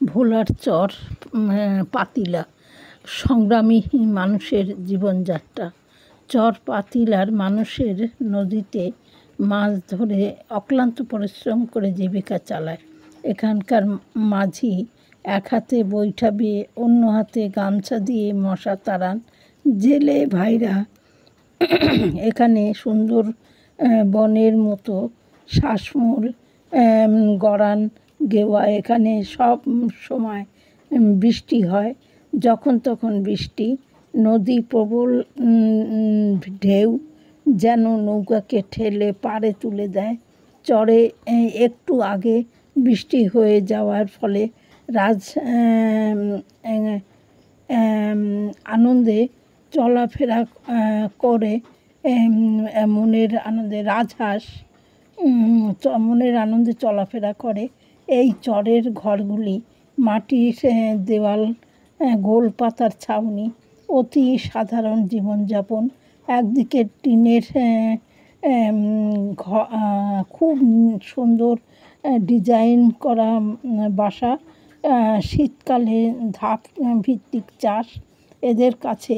ভোলার চর পাতিলা সংগ্রামী মানুষের জীবনযাত্রা। চর পাতিলার মানুষের নদীতে মাছ ধরে অক্লান্ত পরিশ্রম করে জীবিকা চালায়। এখানকার মাঝি এক হাতে বৈঠা বেয়ে অন্য হাতে গামছা দিয়ে মশা তাড়ান। জেলে ভাইরা এখানে সুন্দর বনের মতো শ্বাসমূল গড়ান গেওয়া। এখানে সব সময় বৃষ্টি হয়, যখন তখন বৃষ্টি। নদী প্রবল ঢেউ যেন নৌকাকে ঠেলে পাড়ে তুলে দেয়। চরে একটু আগে বৃষ্টি হয়ে যাওয়ার ফলে আনন্দে চলাফেরা করে, মনের আনন্দে রাজহাঁস মনের আনন্দে চলাফেরা করে। এই চরের ঘরগুলি মাটির দেওয়াল, গোল পাতার ছাউনি, অতি সাধারণ জীবনযাপন। একদিকে টিনের খুব সুন্দর ডিজাইন করা বাসা। শীতকালে ধাপ ভিত্তিক চাষ। এদের কাছে